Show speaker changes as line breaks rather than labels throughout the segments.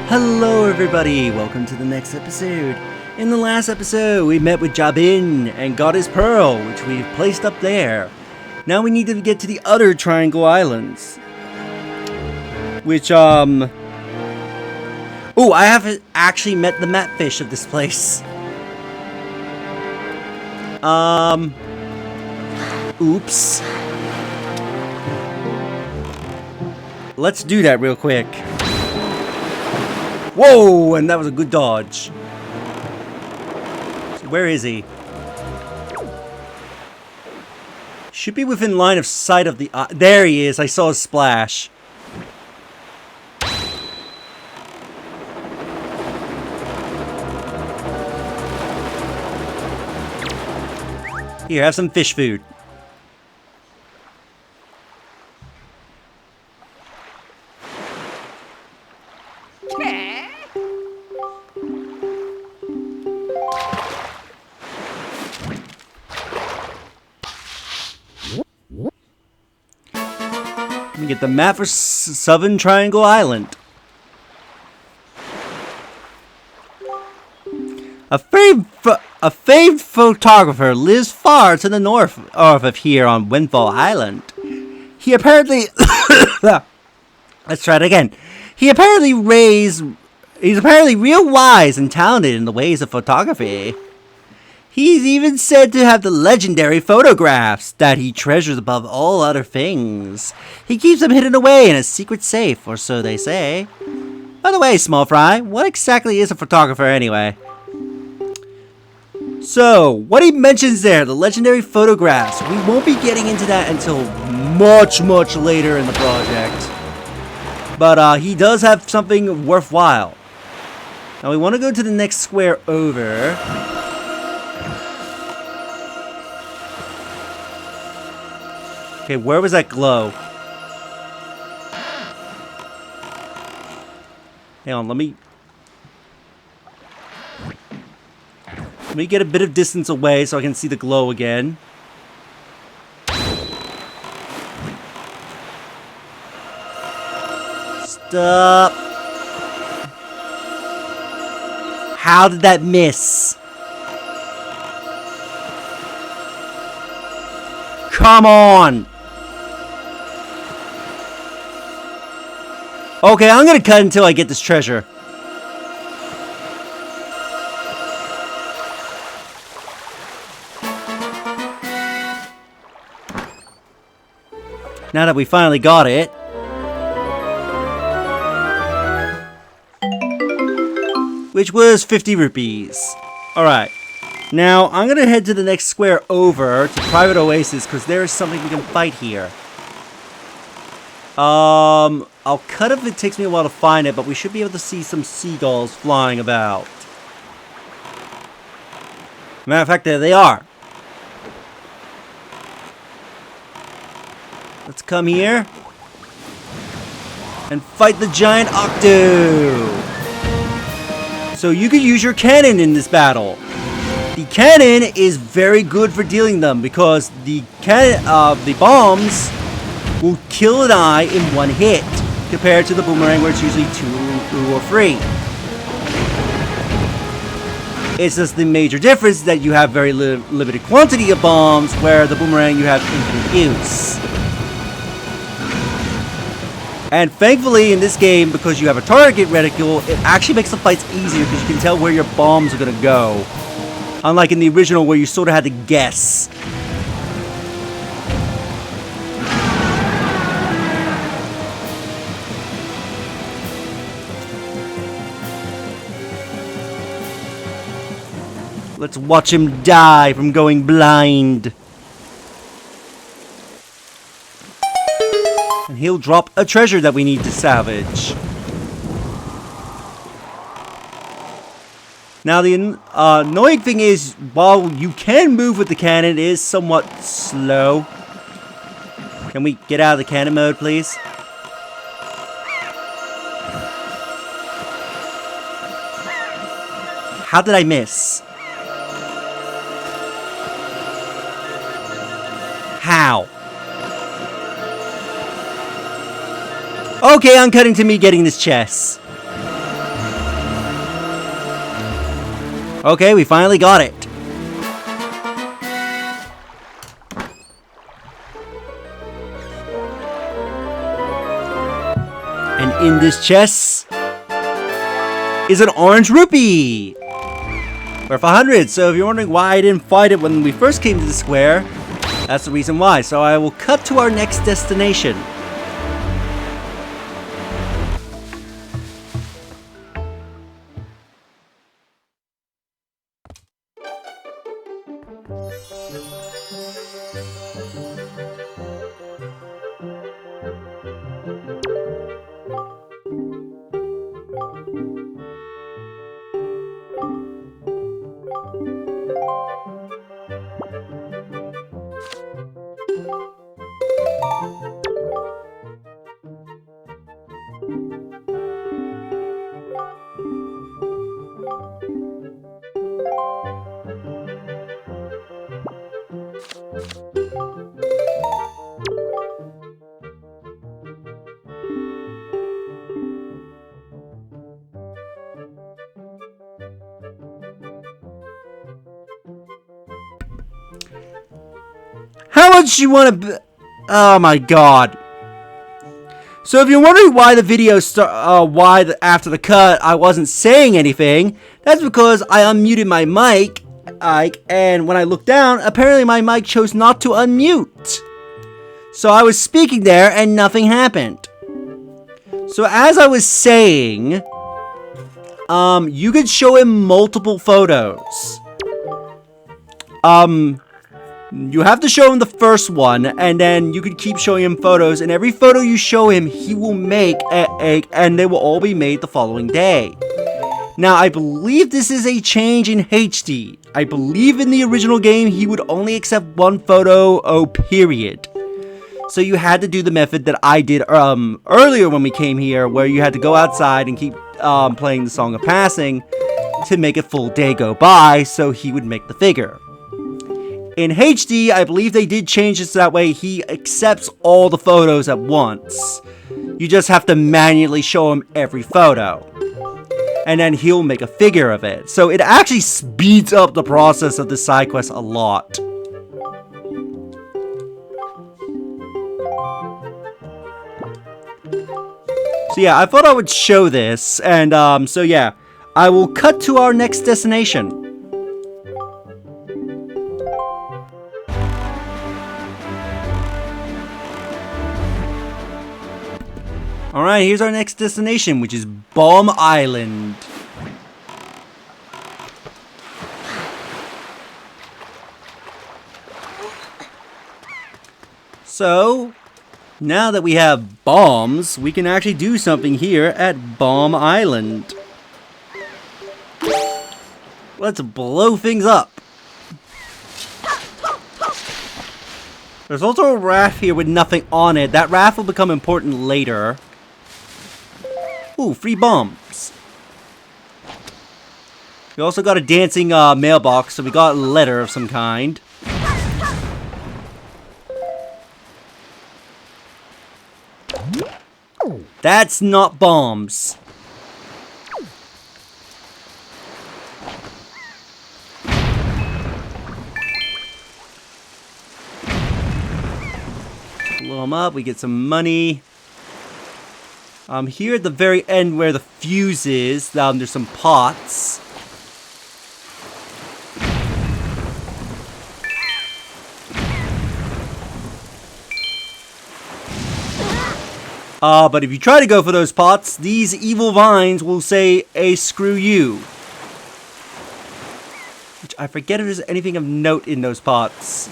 Hello everybody, welcome to the next episode. In the last episode, we met with Jabin and got his pearl, which we've placed up there. Now we need to get to the other Triangle Islands. Which, Oh, I haven't actually met the matfish of this place. Oops. Let's do that real quick. Whoa, and that was a good dodge. So where is he? Should be within line of sight of the eye. There he is. I saw a splash. Here, have some fish food. Let me get the map for Southern Triangle Island. A famed photographer lives far to the north of here on Windfall Island. He apparently... Let's try it again. He's apparently real wise and talented in the ways of photography. He's even said to have the legendary photographs that he treasures above all other things. He keeps them hidden away in a secret safe, or so they say. By the way, Small Fry, what exactly is a photographer anyway? So, what he mentions there, the legendary photographs, we won't be getting into that until much later in the project. But he does have something worthwhile. Now we want to go to the next square over. Okay, where was that glow? Hang on, let me get a bit of distance away so I can see the glow again. Stop. How did that miss? Come on. Okay, I'm gonna cut until I get this treasure. Now that we finally got it. Which was 50 rupees. Alright. Now, I'm gonna head to the next square over to Private Oasis because there is something we can fight here. I'll cut if it takes me a while to find it, but we should be able to see some seagulls flying about. Matter of fact, there they are. Let's come here and fight the giant Octo. So you could use your cannon in this battle. The cannon is very good for dealing them because the bombs will kill an eye in one hit compared to the boomerang where it's usually 2 or 3. It's just the major difference that you have very limited quantity of bombs where the boomerang you have infinite use. And thankfully in this game, because you have a target reticule, it actually makes the fights easier because you can tell where your bombs are going to go. Unlike in the original where you sort of had to guess. Let's watch him die from going blind. And he'll drop a treasure that we need to salvage. Now the annoying thing is, while you can move with the cannon, it is somewhat slow. Can we get out of the cannon mode, please? How did I miss? How? Okay, I'm cutting to me getting this chest. Okay, we finally got it. And in this chest is an orange rupee. Worth 100. So if you're wondering why I didn't fight it when we first came to the square, that's the reason why. So I will cut to our next destination. How much you want to... Oh my god. So if you're wondering why the video after the cut I wasn't saying anything, that's because I unmuted my mic, and when I looked down, apparently my mic chose not to unmute. So I was speaking there and nothing happened. So as I was saying, you could show him multiple photos. You have to show him the first one, and then you could keep showing him photos, and every photo you show him, he will make and they will all be made the following day. Now, I believe this is a change in HD. I believe in the original game, he would only accept one photo, period. So you had to do the method that I did earlier when we came here, where you had to go outside and keep playing the Song of Passing to make a full day go by, so he would make the figure. In HD, I believe they did change this so that way he accepts all the photos at once. You just have to manually show him every photo. And then he'll make a figure of it. So it actually speeds up the process of the side quest a lot. So yeah, I thought I would show this. And so yeah, I will cut to our next destination. Alright, here's our next destination, which is Bomb Island. So, now that we have bombs, we can actually do something here at Bomb Island. Let's blow things up. There's also a raft here with nothing on it. That raft will become important later. Ooh, free bombs. We also got a dancing mailbox, so we got a letter of some kind. That's not bombs. Blow them up, we get some money. Here at the very end where the fuse is, there's some pots. But if you try to go for those pots, these evil vines will say, screw you. Which I forget if there's anything of note in those pots.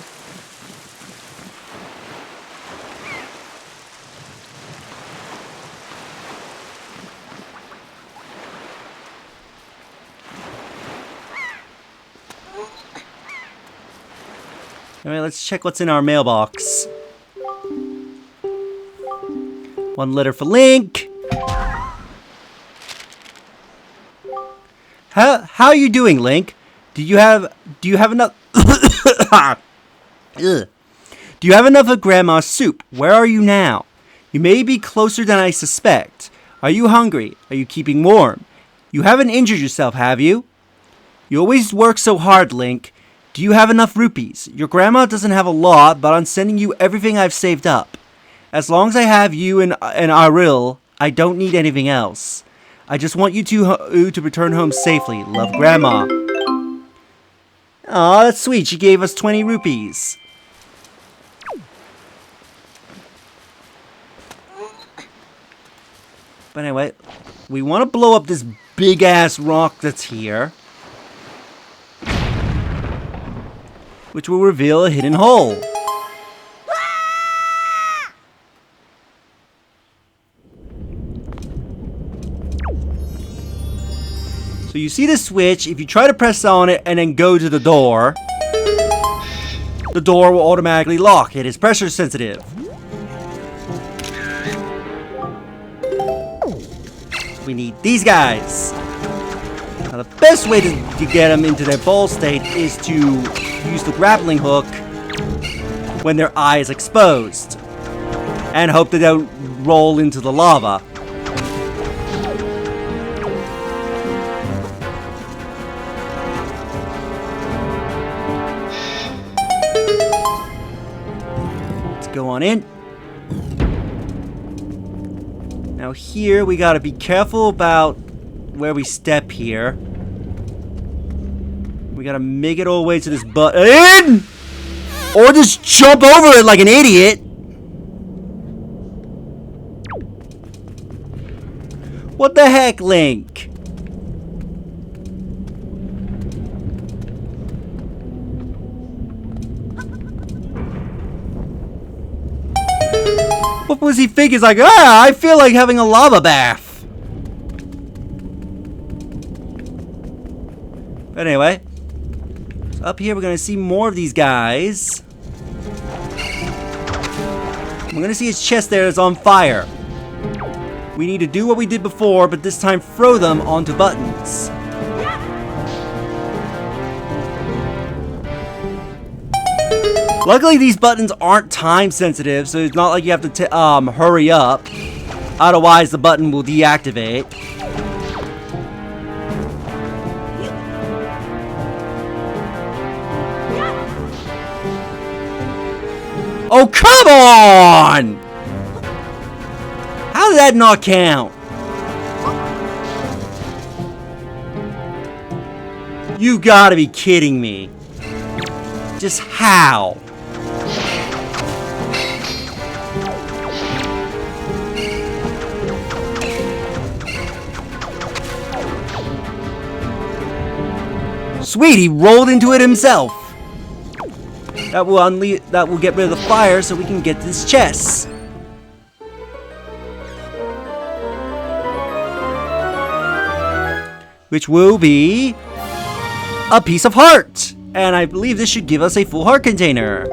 Alright, let's check what's in our mailbox. One letter for Link. How are you doing, Link? Do you have enough Do you have enough of Grandma's soup? Where are you now? You may be closer than I suspect. Are you hungry? Are you keeping warm? You haven't injured yourself, have you? You always work so hard, Link. Do you have enough rupees? Your grandma doesn't have a lot, but I'm sending you everything I've saved up. As long as I have you and Aril, I don't need anything else. I just want you to return home safely. Love, Grandma. Aw, that's sweet. She gave us 20 rupees. But anyway, we want to blow up this big-ass rock that's here, which will reveal a hidden hole. So you see the switch. If you try to press on it and then go to the door will automatically lock. It is pressure sensitive. We need these guys. Now the best way to get them into their ball state is to use the grappling hook when their eye is exposed. And hope they don't roll into the lava. Go on in. Now here we gotta be careful about where we step here. We gotta make it all the way to this button, or just jump over it like an idiot. What the heck, Link? What was he thinking? He's like, I feel like having a lava bath. But anyway, so up here we're gonna see more of these guys. We're gonna see his chest there is on fire. We need to do what we did before, but this time throw them onto buttons. Luckily, these buttons aren't time sensitive, so it's not like you have to hurry up. Otherwise, the button will deactivate. Oh, come on! How did that not count? You gotta be kidding me. Just how? Sweet, he rolled into it himself. That will get rid of the fire so we can get this chest. Which will be a piece of heart. And I believe this should give us a full heart container.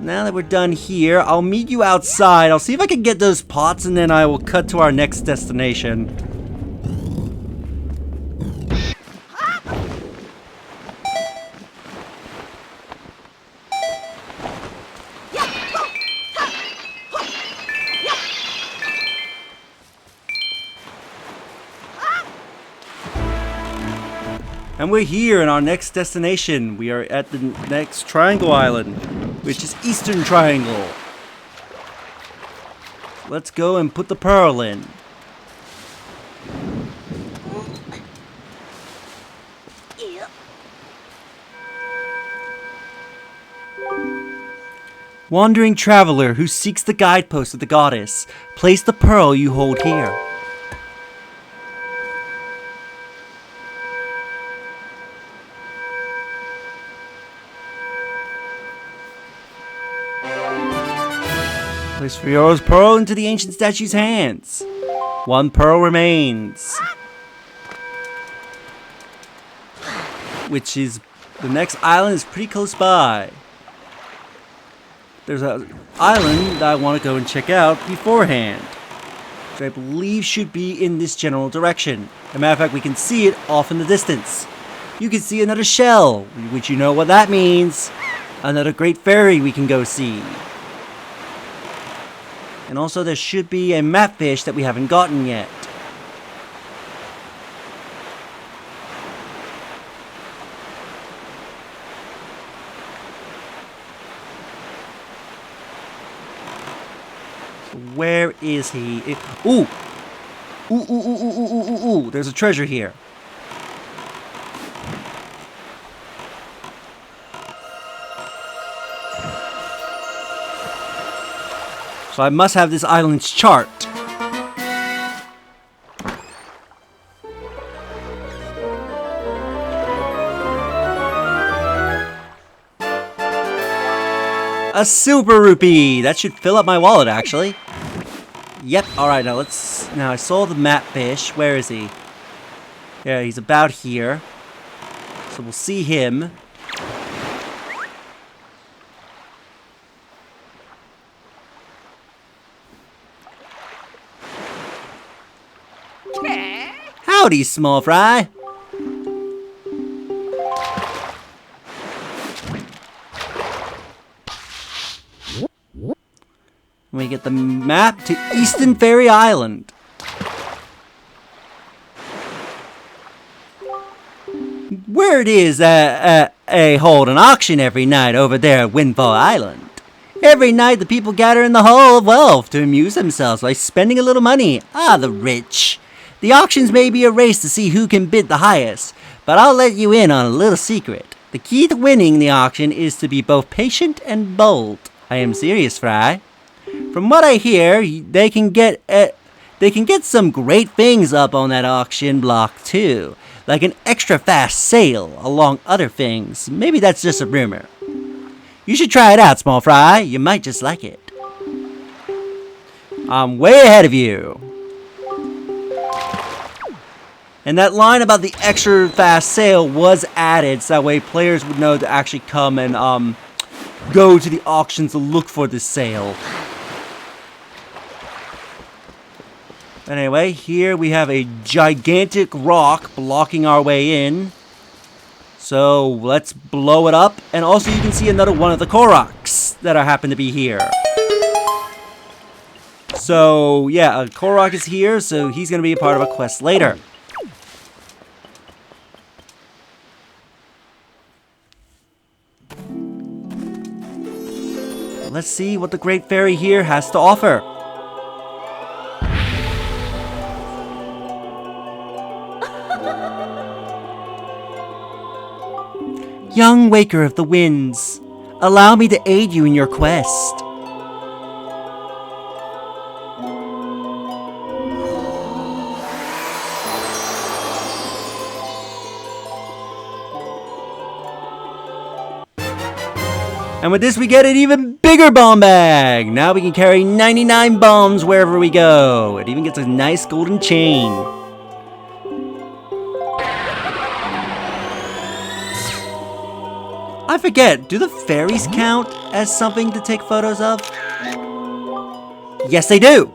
Now that we're done here, I'll meet you outside. I'll see if I can get those pots, and then I will cut to our next destination. And we're here in our next destination. We are at the next Triangle Island, which is Eastern Triangle. Let's go and put the pearl in. Wandering traveler who seeks the guidepost of the goddess, place the pearl you hold here. Place Fiora's pearl into the ancient statue's hands. One pearl remains. Which is, the next island is pretty close by. There's an island that I want to go and check out beforehand, which I believe should be in this general direction. As a matter of fact, we can see it off in the distance. You can see another shell, which you know what that means. Another great ferry we can go see. And also there should be a map fish that we haven't gotten yet. So where is he? Ooh! Ooh, ooh, ooh, ooh, ooh, ooh, ooh, ooh. There's a treasure here. So I must have this island's chart. A super rupee! That should fill up my wallet, actually. Yep, alright, now I saw the map fish. Where is he? Yeah, he's about here. So we'll see him. Howdy, small fry. We get the map to Eastern Fairy Island. Word is they hold an auction every night over there at Windfall Island. Every night the people gather in the Hall of Wealth to amuse themselves by spending a little money. Ah, the rich. The auctions may be a race to see who can bid the highest, but I'll let you in on a little secret. The key to winning the auction is to be both patient and bold. I am serious, Fry. From what I hear, they can get some great things up on that auction block too, like an extra fast sale, along other things. Maybe that's just a rumor. You should try it out, small fry. You might just like it. I'm way ahead of you. And that line about the extra fast sale was added so that way players would know to actually come and go to the auctions to look for this sale. Anyway, here we have a gigantic rock blocking our way in. So let's blow it up. And also you can see another one of the Koroks that happen to be here. So yeah, a Korok is here, so he's going to be a part of a quest later. Let's see what the Great Fairy here has to offer. Young Waker of the Winds, allow me to aid you in your quest. And with this we get an even bigger bomb bag! Now we can carry 99 bombs wherever we go. It even gets a nice golden chain. I forget, do the fairies count as something to take photos of? Yes, they do!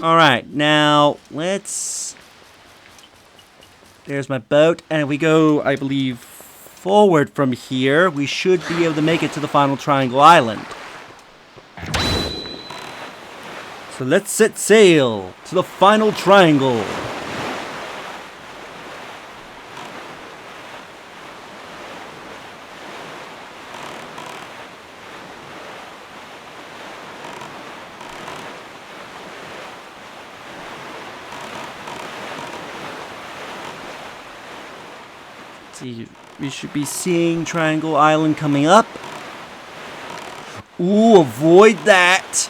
Alright, now let's... There's my boat, and if we go, I believe, forward from here, we should be able to make it to the final Triangle Island. So let's set sail to the final triangle. See, we should be seeing Triangle Island coming up. Ooh, avoid that.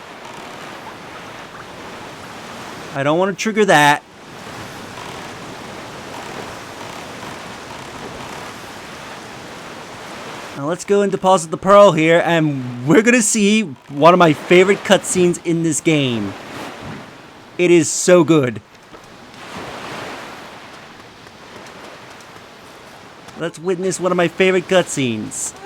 I don't want to trigger that. Now let's go and deposit the pearl here, and we're gonna see one of my favorite cutscenes in this game. It is so good. Let's witness one of my favorite cutscenes.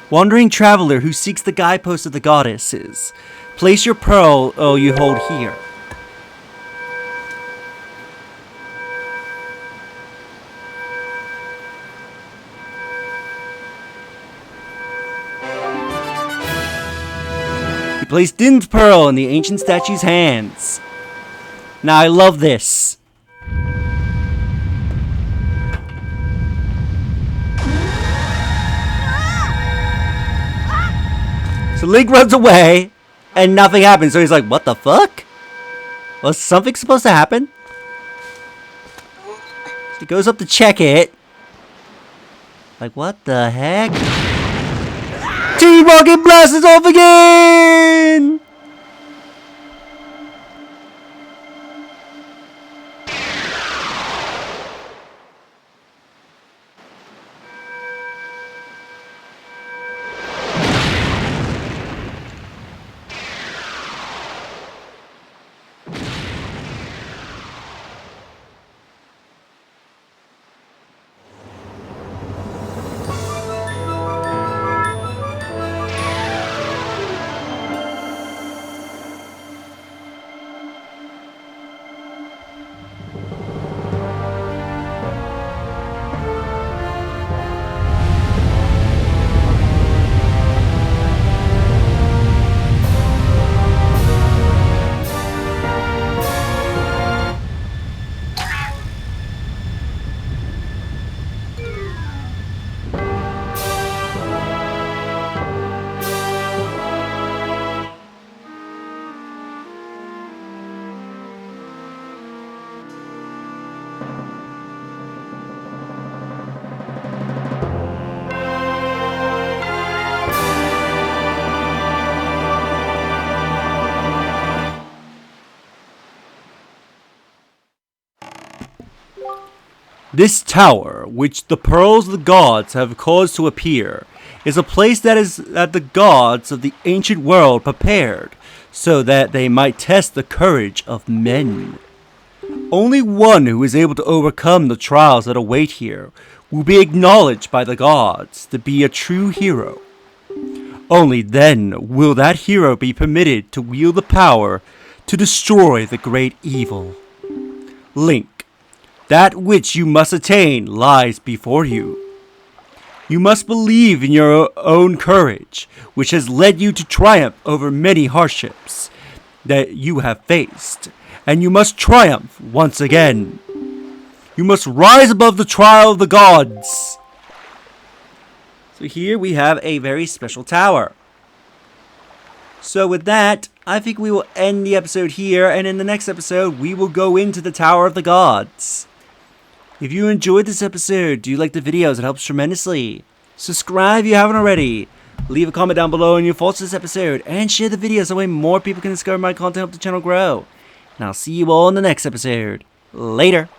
Wandering traveler who seeks the guideposts of the goddesses. Place your pearl you hold here. placed Din's pearl in the ancient statue's hands. Now I love this. So Link runs away, and nothing happens. So he's like, what the fuck? Was something supposed to happen? So he goes up to check it. Like, what the heck? T-Rocket blasts off again! This tower, which the pearls of the gods have caused to appear, is a place that the gods of the ancient world prepared, so that they might test the courage of men. Only one who is able to overcome the trials that await here will be acknowledged by the gods to be a true hero. Only then will that hero be permitted to wield the power to destroy the great evil. Link, that which you must attain lies before you. You must believe in your own courage, which has led you to triumph over many hardships that you have faced, and you must triumph once again. You must rise above the trial of the gods. So here we have a very special tower. So with that, I think we will end the episode here, and in the next episode, we will go into the Tower of the Gods. If you enjoyed this episode, do you like the videos? It helps tremendously. Subscribe if you haven't already. Leave a comment down below on your thoughts on this episode, and share the video so that way more people can discover my content and help the channel grow. And I'll see you all in the next episode. Later.